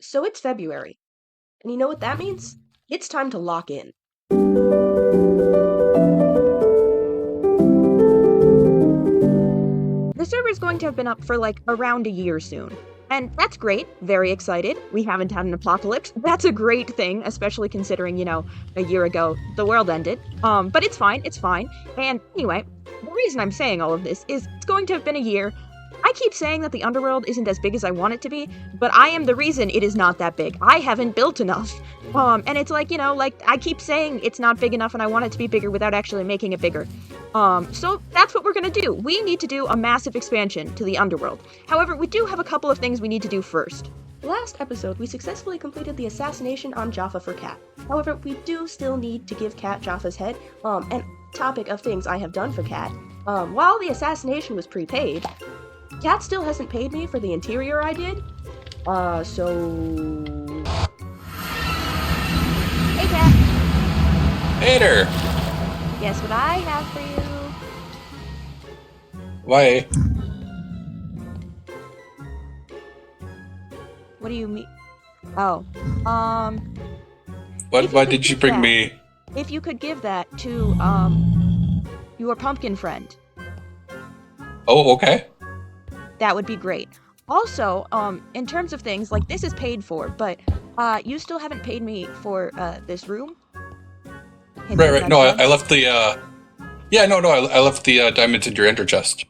So it's February, and you know what that means? It's time to lock in. The server's going to have been up for like around a year soon. And that's great, very excited. We haven't had an apocalypse. That's a great thing, especially considering, a year ago the world ended. But it's fine, it's fine. And anyway, the reason I'm saying all of this is it's going to have been a year. I keep saying that the underworld isn't as big as I want it to be, but I am the reason it is not that big. I haven't built enough. And it's like, I keep saying it's not big enough and I want it to be bigger without actually making it bigger. So that's what we're gonna do. We need to do a massive expansion to the underworld. However, we do have a couple of things we need to do first. Last episode, we successfully completed the assassination on Jaffa for Cat. However, we do still need to give Cat Jaffa's head. And topic of things I have done for Cat. While the assassination was prepaid, Cat still hasn't paid me for the interior I did. So... Hey, Cat. Hey there. Guess what I have for you? Why? What do you mean? Oh, Why did you bring me? If you could give that to, your pumpkin friend. Oh, okay. That would be great. Also, in terms of things, like, this is paid for, but, you still haven't paid me for, this room? Right. No, I left the, I left the, diamonds in your ender chest.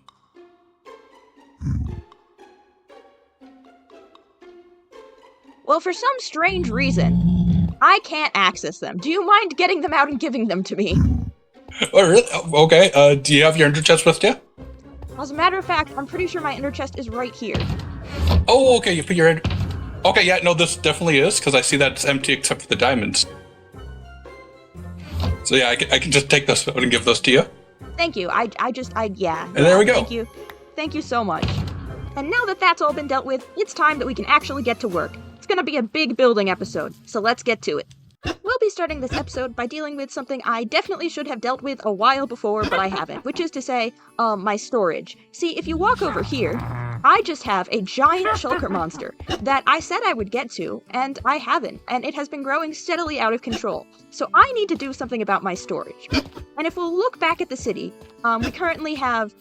Well, for some strange reason, I can't access them. Do you mind getting them out and giving them to me? Oh, really? Okay, do you have your ender chest with you? As a matter of fact, I'm pretty sure my ender chest is right here. Oh, okay, you put your ender... Okay, yeah, no, this definitely is, because I see that it's empty except for the diamonds. So yeah, I can just take this out and give those to you. Thank you. Yeah. And there we go. Thank you. Thank you so much. And now that that's all been dealt with, it's time that we can actually get to work. It's gonna be a big building episode, so let's get to it. We'll be starting this episode by dealing with something I definitely should have dealt with a while before, but I haven't, which is to say, my storage. See, if you walk over here, I just have a giant shulker monster that I said I would get to, and I haven't, and it has been growing steadily out of control. So I need to do something about my storage. And if we'll look back at the city, we currently have,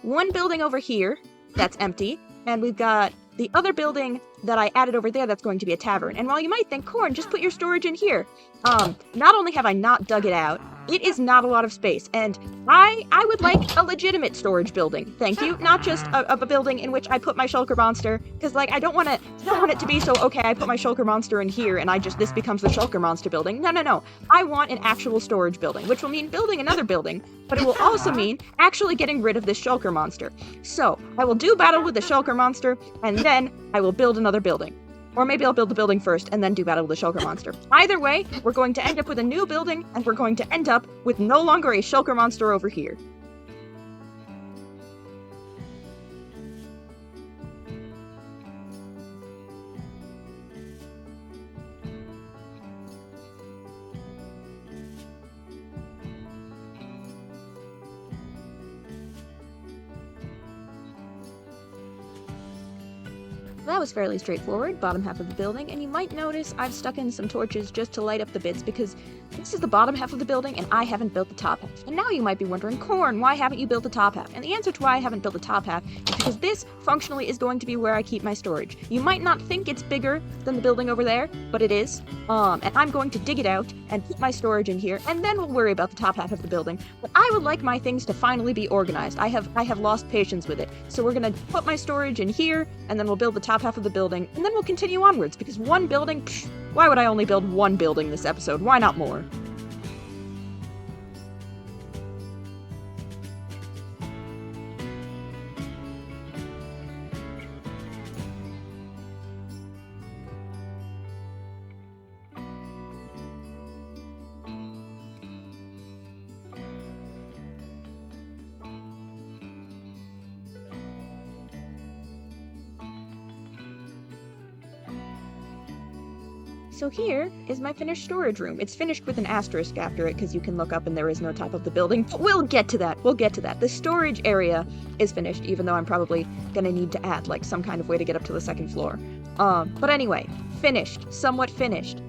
one building over here that's empty, and we've got the other building that I added over there that's going to be a tavern. And while you might think, Corn, just put your storage in here. Not only have I not dug it out, it is not a lot of space, and I would like a legitimate storage building, thank you. Not just a building in which I put my shulker monster, because, like, I don't want it to be so, okay, I put my shulker monster in here, and this becomes the shulker monster building. No. I want an actual storage building, which will mean building another building, but it will also mean actually getting rid of this shulker monster. So, I will do battle with the shulker monster, and then I will build another building. Or maybe I'll build the building first and then do battle with the shulker monster. Either way, we're going to end up with a new building, and we're going to end up with no longer a shulker monster over here. That was fairly straightforward, bottom half of the building, and you might notice I've stuck in some torches just to light up the bits because this is the bottom half of the building and I haven't built the top half. And now you might be wondering, Corn, why haven't you built the top half? And the answer to why I haven't built the top half is because this functionally is going to be where I keep my storage. You might not think it's bigger than the building over there, but it is. And I'm going to dig it out and put my storage in here, and then we'll worry about the top half of the building. But I would like my things to finally be organized. I have lost patience with it. So we're gonna put my storage in here, and then we'll build the top half of the building, and then we'll continue onwards, because one building, why would I only build one building this episode? Why not more? So here is my finished storage room. It's finished with an asterisk after it because you can look up and there is no top of the building. But we'll get to that. The storage area is finished, even though I'm probably gonna need to add like some kind of way to get up to the second floor. But anyway, finished, somewhat finished.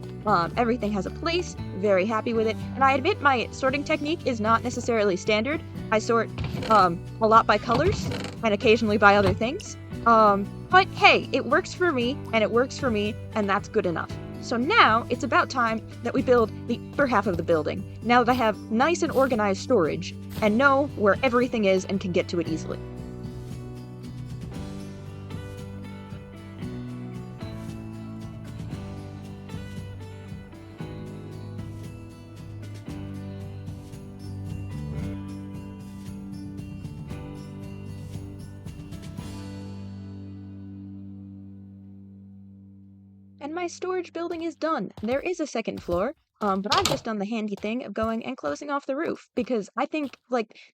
Everything has a place, very happy with it, and I admit my sorting technique is not necessarily standard. I sort, a lot by colors, and occasionally by other things. But hey, it works for me, and that's good enough. So now, it's about time that we build the upper half of the building, now that I have nice and organized storage, and know where everything is and can get to it easily. And my storage building is done. There is a second floor, but I've just done the handy thing of going and closing off the roof, because I think,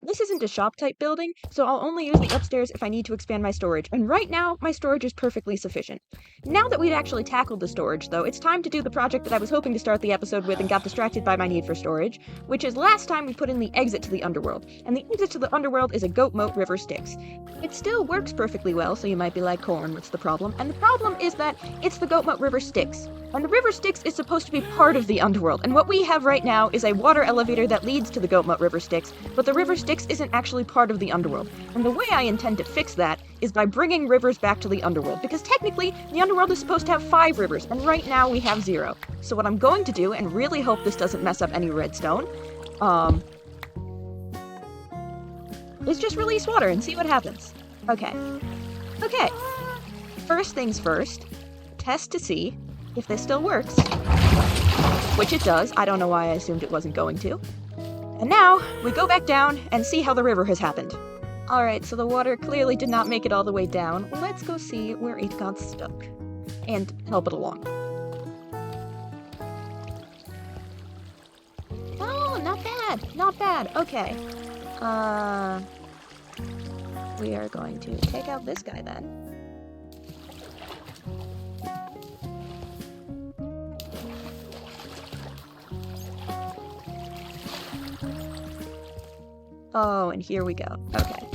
this isn't a shop-type building, so I'll only use the upstairs if I need to expand my storage, and right now, my storage is perfectly sufficient. Now that we'd actually tackled the storage, though, it's time to do the project that I was hoping to start the episode with and got distracted by my need for storage, which is last time we put in the exit to the underworld, and the exit to the underworld is a goat moat river Styx. It still works perfectly well, so you might be like, Corn, what's the problem? And the problem is that it's the goat moat river Styx. And the river Styx is supposed to be part of the underworld, and what we have right now is a water elevator that leads to the goat moat river Styx, but the river Styx isn't actually part of the underworld. And the way I intend to fix that is by bringing rivers back to the underworld, because technically, the underworld is supposed to have 5 rivers, and right now we have 0. So what I'm going to do, and really hope this doesn't mess up any redstone, is just release water and see what happens. Okay. First things first, test to see if this still works. Which it does. I don't know why I assumed it wasn't going to. And now, we go back down and see how the river has happened. Alright, so the water clearly did not make it all the way down. Let's go see where it got stuck. And help it along. Oh, not bad. Okay. We are going to take out this guy then. Oh, and here we go. Okay.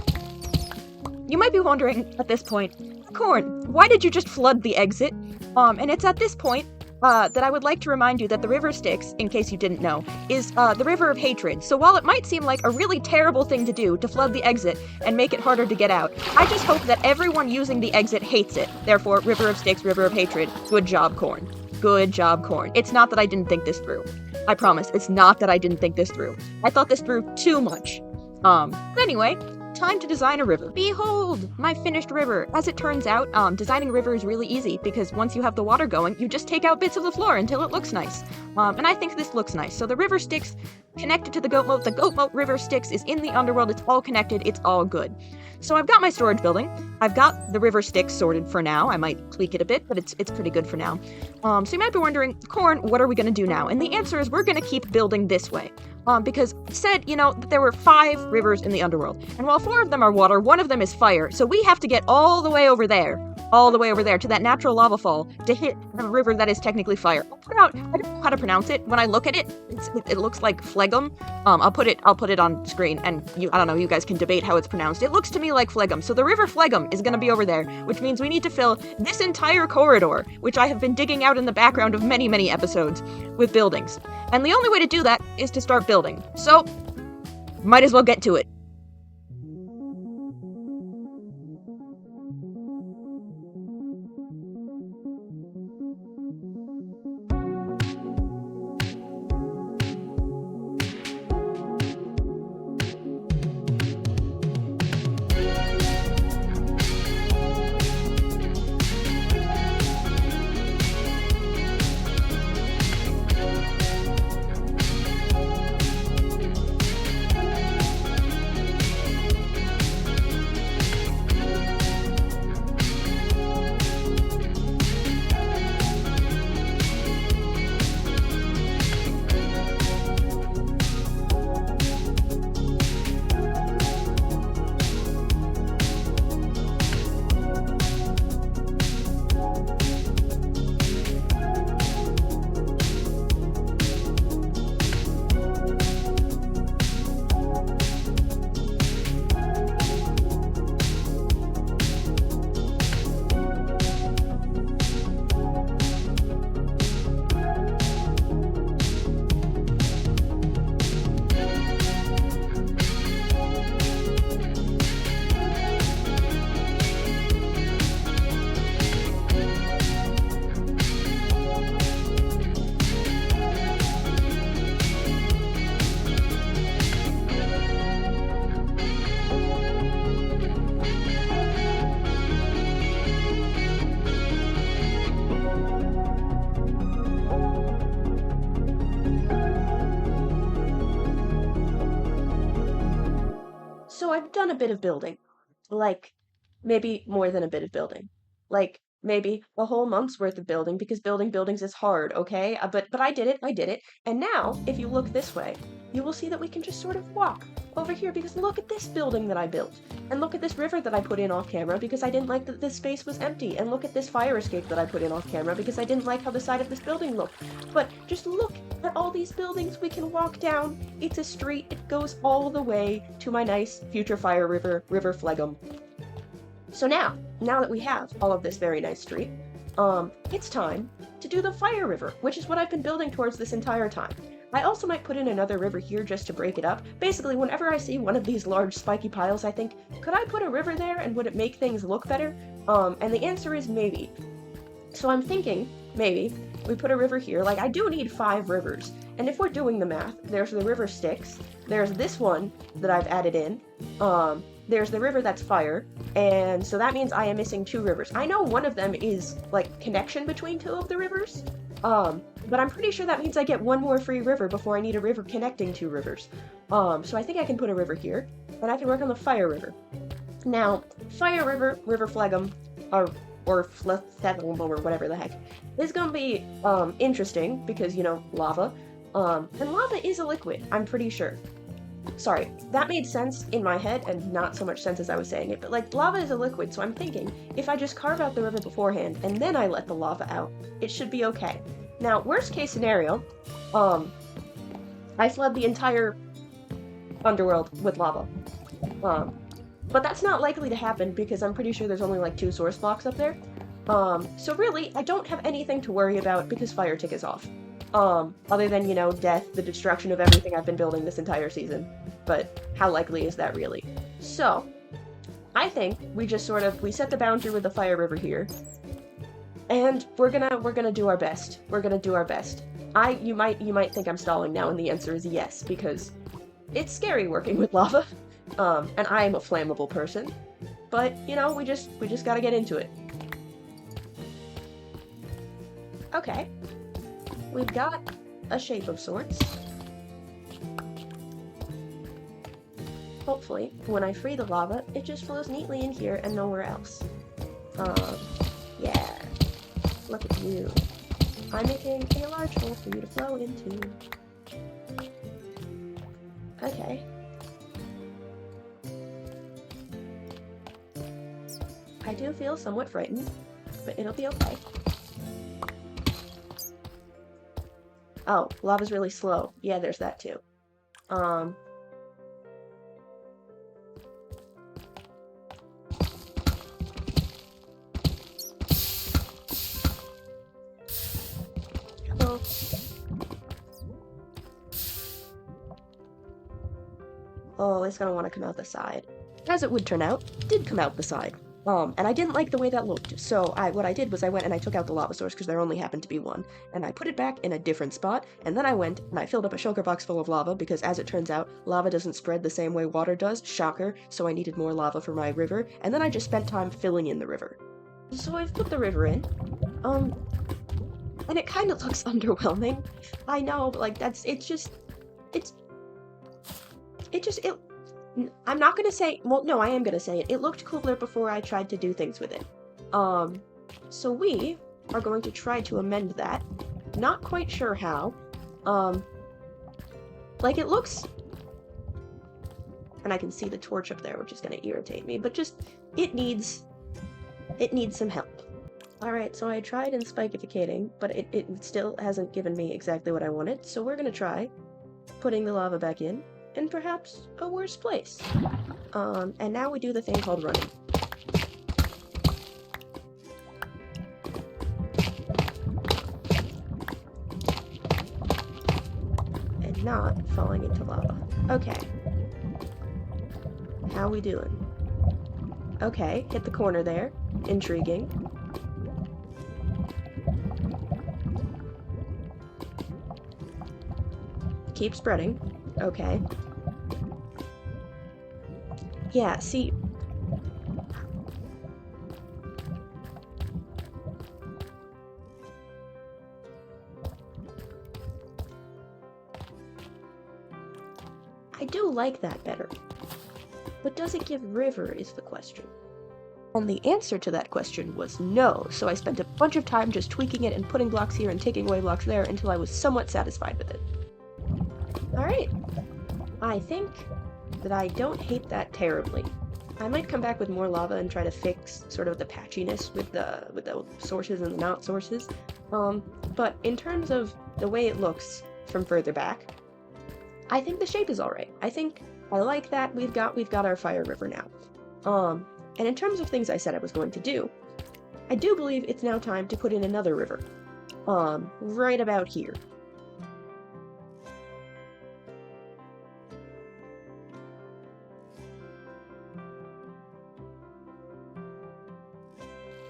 You might be wondering at this point, Corn, why did you just flood the exit? And it's at this point that I would like to remind you that the river Styx, in case you didn't know, is the river of hatred. So while it might seem like a really terrible thing to do, to flood the exit and make it harder to get out, I just hope that everyone using the exit hates it. Therefore, river of Styx, river of hatred. Good job, Corn. Good job, Corn. It's not that I didn't think this through. I promise, it's not that I didn't think this through. I thought this through too much. But anyway, time to design a river. Behold, my finished river. As it turns out, designing a river is really easy, because once you have the water going, you just take out bits of the floor until it looks nice. And I think this looks nice. So the river Styx connected to the goat moat river Styx is in the underworld, it's all connected, it's all good. So I've got my storage building, I've got the river Styx sorted for now, I might tweak it a bit, but it's pretty good for now. So you might be wondering, Corn, what are we gonna do now? And the answer is we're gonna keep building this way. Because it said, that there were 5 rivers in the underworld, and while 4 of them are water, 1 of them is fire, so we have to get all the way over there to that natural lava fall to hit the river that is technically fire. I don't know how to pronounce it. When I look at it, it looks like phlegm. I'll put it on screen, and I don't know, you guys can debate how it's pronounced. It looks to me like phlegm. So the river phlegm is going to be over there, which means we need to fill this entire corridor, which I have been digging out in the background of many, many episodes, with buildings. And the only way to do that is to start building. So, might as well get to it. I've done a bit of building. Like, maybe more than a bit of building. Like, maybe a whole month's worth of building, because building buildings is hard, okay? But I did it. And now, if you look this way, you will see that we can just sort of walk over here, because look at this building that I built. And look at this river that I put in off camera, because I didn't like that this space was empty. And look at this fire escape that I put in off camera, because I didn't like how the side of this building looked. But just look at all these buildings we can walk down. It's a street. It goes all the way to my nice future fire river, River Phlegm. So now that we have all of this very nice street, it's time to do the fire river, which is what I've been building towards this entire time. I also might put in another river here just to break it up. Basically, whenever I see one of these large spiky piles, I think, could I put a river there and would it make things look better? And the answer is maybe. So I'm thinking, maybe, we put a river here. Like, I do need 5 rivers. And if we're doing the math, there's the river Styx, there's this one that I've added in, there's the river that's fire, and so that means I am missing 2 rivers. I know one of them is, like, connection between 2 of the rivers, but I'm pretty sure that means I get 1 more free river before I need a river connecting 2 rivers. So I think I can put a river here, and I can work on the fire river. Now, fire river, River Phlegm, or Phlegm, or whatever the heck, is gonna be, interesting, because, you know, lava. And lava is a liquid, I'm pretty sure. Sorry, that made sense in my head and not so much sense as I was saying it, but like, lava is a liquid, so I'm thinking, if I just carve out the river beforehand and then I let the lava out, it should be okay. Now, worst case scenario, I flood the entire underworld with lava. But that's not likely to happen because I'm pretty sure there's only like 2 source blocks up there. So really, I don't have anything to worry about because fire tick is off. Other than, you know, death, the destruction of everything I've been building this entire season. But how likely is that really? So, I think we just sort of, we set the boundary with the fire river here. And we're gonna do our best. We're gonna do our best. You might think I'm stalling now, and the answer is yes, because it's scary working with lava. And I am a flammable person. But, you know, we just gotta get into it. Okay. We've got a shape of sorts. Hopefully, when I free the lava, it just flows neatly in here and nowhere else. Yeah. Look at you. I'm making a large hole for you to flow into. Okay. I do feel somewhat frightened, but it'll be okay. Oh, lava's really slow. Yeah, there's that too. Hello. Oh, it's gonna want to come out the side. As it would turn out, it did come out the side. And I didn't like the way that looked, so what I did was I went and I took out the lava source, because there only happened to be one, and I put it back in a different spot, and then I went and I filled up a shulker box full of lava, because as it turns out, lava doesn't spread the same way water does, shocker, so I needed more lava for my river, and then I just spent time filling in the river. So I've put the river in, and it kind of looks underwhelming. I know, but like, I'm not gonna say, well, no, I am gonna say it. It looked cooler before I tried to do things with it. So we are going to try to amend that. Not quite sure how. Like, it looks... And I can see the torch up there, which is gonna irritate me, but just, it needs some help. Alright, so I tried in spikificating, but it still hasn't given me exactly what I wanted, so we're gonna try putting the lava back in perhaps a worse place. And now we do the thing called running. And not falling into lava. Okay. How we doing? Okay, hit the corner there. Intriguing. Keep spreading. Okay. Yeah, see... I do like that better. But does it give river is the question. And the answer to that question was no, so I spent a bunch of time just tweaking it and putting blocks here and taking away blocks there until I was somewhat satisfied with it. Alright. I think that I don't hate that terribly. I might come back with more lava and try to fix sort of the patchiness with the sources and the not sources. But in terms of the way it looks from further back, I think the shape is alright. I think I like that we've got our fire river now. And in terms of things I said I was going to do, I do believe it's now time to put in another river. Right about here.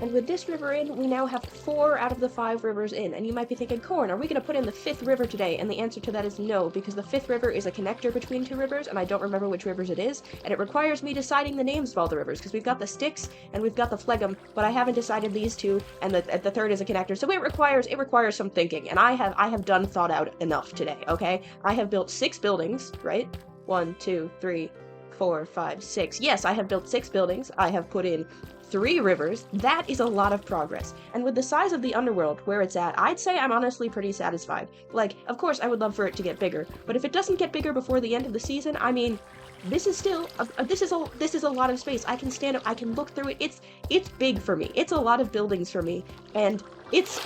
And with this river in, we now have 4 out of the 5 rivers in. And you might be thinking, Corn, are we going to put in the 5th river today? And the answer to that is no, because the 5th river is a connector between 2 rivers, and I don't remember which rivers it is, and it requires me deciding the names of all the rivers, because we've got the Styx and we've got the Phlegm, but I haven't decided these 2, and the 3rd is a connector, so it requires some thinking, and I have done thought out enough today, okay? I have built 6 buildings, right? 1, 2, 3, 4, 5, 6. Yes, I have built 6 buildings. I have put in 3 rivers. That is a lot of progress. And with the size of the underworld where it's at, I'd say I'm honestly pretty satisfied. Like, of course I would love for it to get bigger, but if it doesn't get bigger before the end of the season, I mean, this is still this is a lot of space. I can stand up, I can look through it. It's big for me. It's a lot of buildings for me, and it's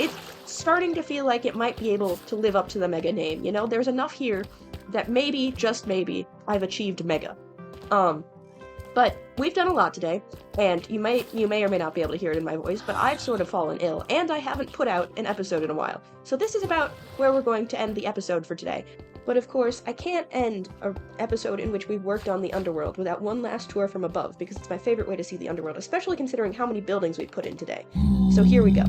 starting to feel like it might be able to live up to the mega name. You know, there's enough here that maybe, just maybe, I've achieved mega. But we've done a lot today, and you may or may not be able to hear it in my voice, but I've sort of fallen ill, and I haven't put out an episode in a while. So this is about where we're going to end the episode for today. But of course, I can't end an episode in which we've worked on the underworld without one last tour from above, because it's my favorite way to see the underworld, especially considering how many buildings we've put in today. So here we go.